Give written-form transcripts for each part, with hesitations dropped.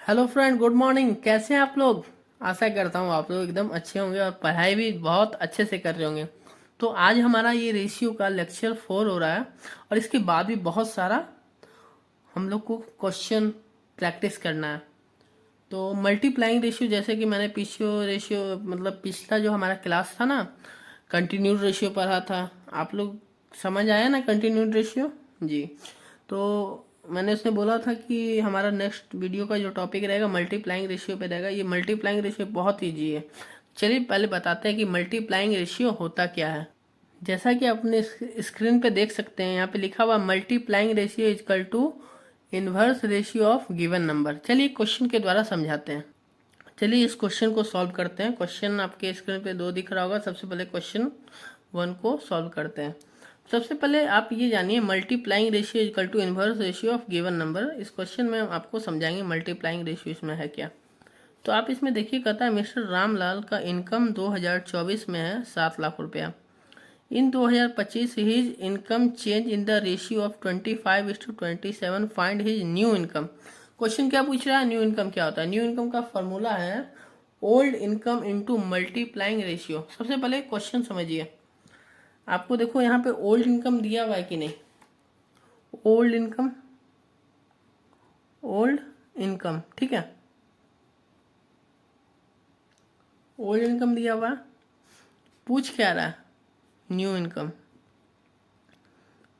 Hello friend, good morning. कैसे हैं आप लोग? आशा करता हूँ आप लोग एकदम अच्छे होंगे और पढ़ाई भी बहुत अच्छे से कर रहे होंगे। तो आज हमारा ये रेशियो का लेक्चर 4 हो रहा है और इसके बाद भी बहुत सारा हम लोग को क्वेश्चन प्रैक्टिस करना है। तो मल्टीप्लाइंग रेशियो, जैसे कि मैंने पिछले रेशियो मतलब पिछला जो हमारा क्लास था ना, कंटिन्यूड रेशियो पढ़ा था। आप लोग समझ आया ना कंटिन्यूड रेशियो? जी। तो मैंने उसने बोला था कि हमारा नेक्स्ट वीडियो का जो टॉपिक रहेगा मल्टीप्लाइंग रेशियो पे रहेगा। ये मल्टीप्लाइंग रेशियो बहुत ईजी है। चलिए पहले बताते हैं कि मल्टीप्लाइंग रेशियो होता क्या है। जैसा कि अपने स्क्रीन पे देख सकते हैं, यहाँ पे लिखा हुआ multiplying ratio is equal to inverse ratio of given number. चलिए क्वेश्चन के द्वारा समझाते हैं। चलिए इस क्वेश्चन को सॉल्व करते हैं। क्वेश्चन आपके स्क्रीन पे 2 दिख रहा होगा। सबसे पहले क्वेश्चन 1 को सॉल्व करते हैं। सबसे पहले आप ये जानिए multiplying ratio equal to inverse ratio of given number. इस क्वेश्चन में हम आपको समझाएंगे मल्टीप्लाइंग रेशियो इसमें है क्या। तो आप इसमें देखिए, कहता है मिस्टर रामलाल का इनकम 2024 में है 7 लाख रुपया। इन 2025 his income change in the ratio of 25:27। Find his new income. Question क्या पूछ रहा है? न्यू इनकम क्या होता है? न्यू इनकम का फॉर्मूला है old income into multiplying ratio. सबसे पहले क्वेश्चन समझिए। आपको देखो यहाँ पे ओल्ड इनकम दिया हुआ है कि नहीं? ओल्ड इनकम, ओल्ड इनकम, ठीक है। ओल्ड इनकम दिया हुआ है। पूछ क्या रहा है? New income.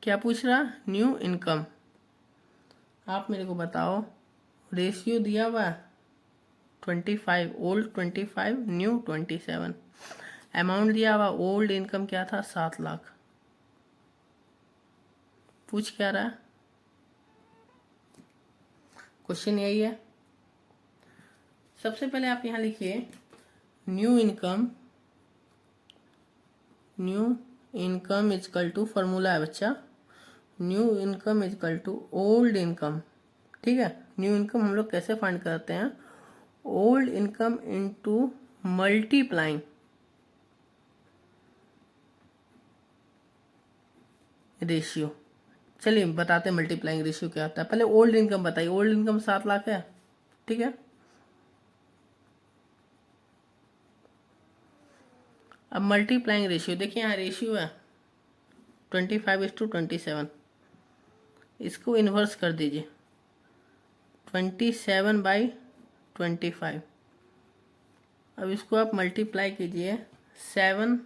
क्या पूछ रहा है? New income. आप मेरे को बताओ। रेशियो दिया हुआ है 25, ओल्ड 25, न्यू 27। अमाउंट दिया हुआ, ओल्ड इनकम क्या था? 7 लाख। पूछ क्या रहा है? क्वेश्चन यही है। सबसे पहले आप यहाँ लिखिए new income. New income is equal to, formula है बच्चा, new income is equal to old income. ठीक है। न्यू इनकम हम लोग कैसे फाइंड करते हैं? Old income into multiplying ratio. चलिए बताते हैं मल्टीप्लाइंग रेशियो क्या होता है। पहले ओल्ड इनकम बताइए। ओल्ड इनकम 7 लाख है, ठीक है। अब मल्टीप्लाइंग रेशियो देखिए, यहाँ रेशियो है 25:27। इसको इन्वर्स कर दीजिए 27/25। अब इसको आप मल्टीप्लाई कीजिए, 7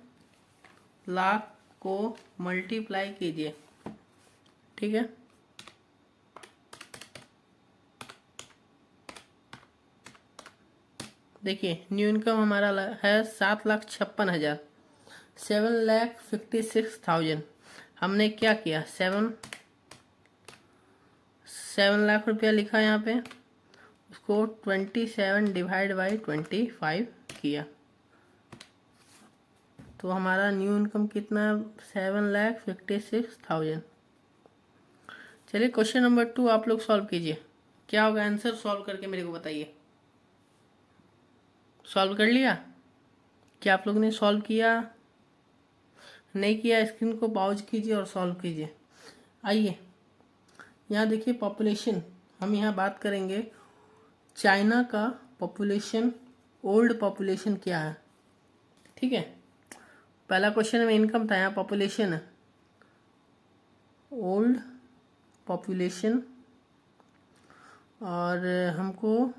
लाख को मल्टीप्लाई कीजिए, ठीक है। देखिए न्यू इनकम हमारा है 7,56,000, 7,56,000। हमने क्या किया? 7 लाख रुपया लिखा यहाँ पे, उसको 27/25 किया। तो हमारा न्यू इनकम कितना? 7,56,000। चलिए क्वेश्चन नंबर 2 आप लोग सॉल्व कीजिए। क्या होगा आंसर? सॉल्व करके मेरे को बताइए। सॉल्व कर लिया? क्या आप लोग ने सॉल्व किया? नहीं किया? स्क्रीन को पॉज कीजिए और सॉल्व कीजिए। आइए यहाँ देखिए पॉपुलेशन। हम यहाँ बात करेंगे चाइना का पॉपुलेशन, ओल्ड पॉपुलेशन क्या है, ठीक है। पहला क्वेश्चन में इनकम था, यहाँ पॉपुलेशन है, ओल्ड पॉपुलेशन। और हमको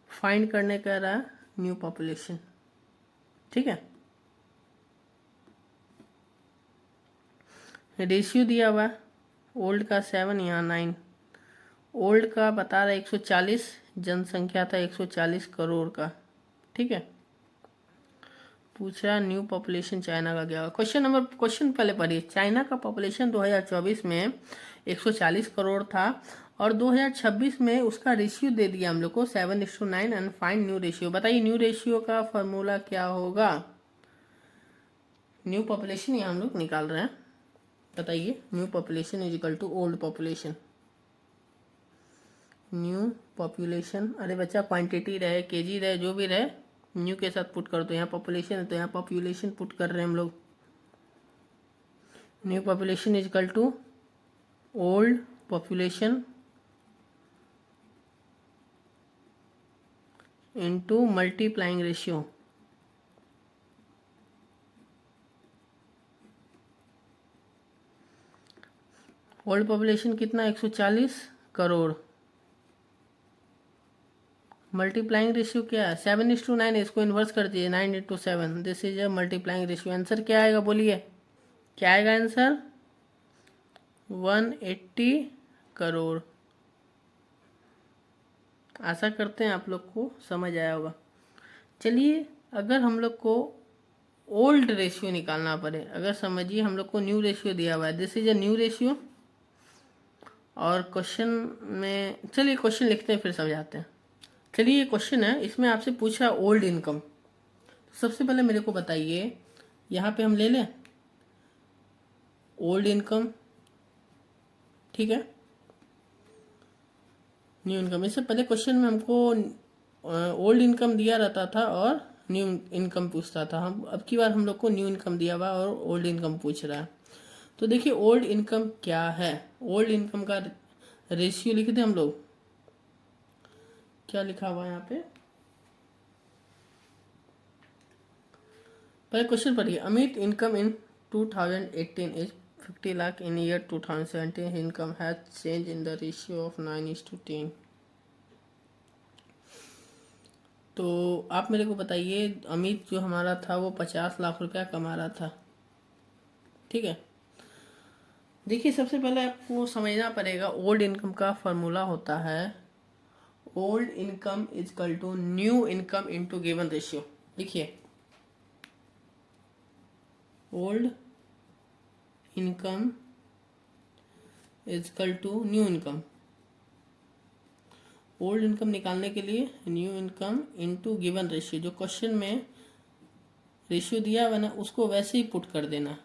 फाइंड करने का रहा न्यू पॉपुलेशन, ठीक है। रेशियो दिया हुआ ओल्ड का 7, यहाँ 9। ओल्ड का बता रहा है 140, जनसंख्या था 140 करोड़ का, ठीक है। पूछ रहा न्यू पॉपुलेशन चाइना का क्या होगा। क्वेश्चन पहले पढ़िए। चाइना का पॉपुलेशन 2024 में 140 करोड़ था और 2026 में उसका रेशियो दे दिया हम लोग को 7:9। And find new ratio. बताइए न्यू रेशियो का फॉर्मूला क्या होगा? न्यू पॉपुलेशन यहाँ हम लोग निकाल रहे हैं। बताइए new population is equal to old population. New population, अरे बच्चा क्वांटिटी रहे, केजी रहे, जो भी रहे, न्यू के साथ पुट कर दो। यहाँ पॉपुलेशन है तो यहाँ पॉपुलेशन पुट कर रहे हैं हम लोग। New population is equal to old population into multiplying ratio. World population कितना, 140 करोड़। मल्टीप्लाइंग रेशियो क्या है, 7:9। इसको इन्वर्स कर दीजिए, 9:7। This is a multiplying ratio. Answer क्या आएगा बोलिए, क्या आएगा आंसर, 180 करोड़। आशा करते हैं आप लोग को समझ आया होगा। चलिए, अगर हम लोग को ओल्ड रेशियो निकालना पड़े, अगर समझिए हम लोग को न्यू रेशियो दिया हुआ है, this is a new ratio, और क्वेश्चन में, चलिए क्वेश्चन लिखते हैं फिर समझाते हैं। चलिए ये क्वेश्चन है, इसमें आपसे पूछा ओल्ड इनकम। सबसे पहले मेरे को बताइए, यहाँ पे हम ले लें ओल्ड इनकम, ठीक है, न्यू इनकम। इससे पहले क्वेश्चन में हमको ओल्ड इनकम दिया रहता था और न्यू इनकम पूछता था। हम अब की बार हम लोग को न्यू इनकम दिया हुआ और ओल्ड इनकम पूछ रहा है। तो देखिए ओल्ड इनकम क्या है, ओल्ड इनकम का रेशियो लिख दें हम लोग। क्या लिखा हुआ है यहाँ पे, पहले क्वेश्चन पढ़िए। Amit income in 2018 is 50 lakh. In year 2017 income has change in the ratio of 9:10। तो आप मेरे को बताइए, अमित जो हमारा था वो 50 लाख रुपया कमा रहा था, ठीक है। देखिए सबसे पहले आपको समझना पड़ेगा, ओल्ड इनकम का फॉर्मूला होता है old income is equal to new income into given ratio. देखिए old income is equal to new income. Old income निकालने के लिए new income into given ratio, जो क्वेश्चन में रेशियो दिया हुआ ना उसको वैसे ही पुट कर देना।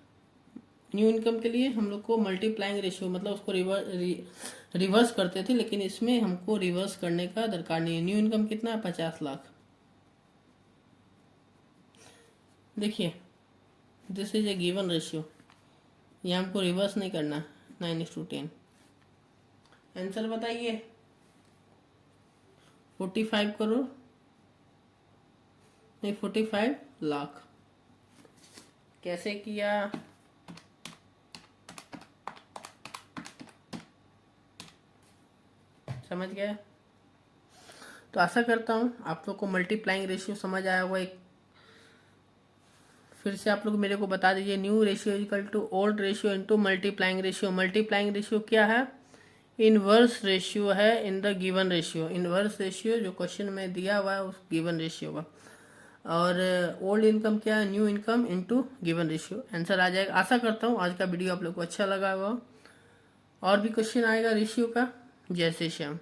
न्यू इनकम के लिए हम लोग को मल्टीप्लाइंग रेशियो, मतलब उसको रिवर्स करते थे, लेकिन इसमें हमको रिवर्स करने का दरकार नहीं है। न्यू इनकम कितना है, 50 लाख। देखिए this is a given ratio, ये हमको रिवर्स नहीं करना, 9:10। आंसर बताइए, 45 करोड़ नहीं, 45 लाख। कैसे किया, समझ गए। तो आशा करता हूँ आप लोग को मल्टीप्लाइंग रेशियो समझ आया होगा। एक फिर से आप लोग मेरे को बता दीजिए, new ratio equal to old ratio into multiplying ratio. Multiplying ratio क्या है, इनवर्स रेशियो है in the given ratio. Inverse ratio जो क्वेश्चन में दिया हुआ है उस गिवन रेशियो का। और ओल्ड इनकम क्या है, new income into given ratio. Answer आ जाएगा। आशा करता हूँ आज का वीडियो आप लोग को अच्छा लगा होगा। और भी क्वेश्चन आएगा रेशियो का। जय श्री श्याम।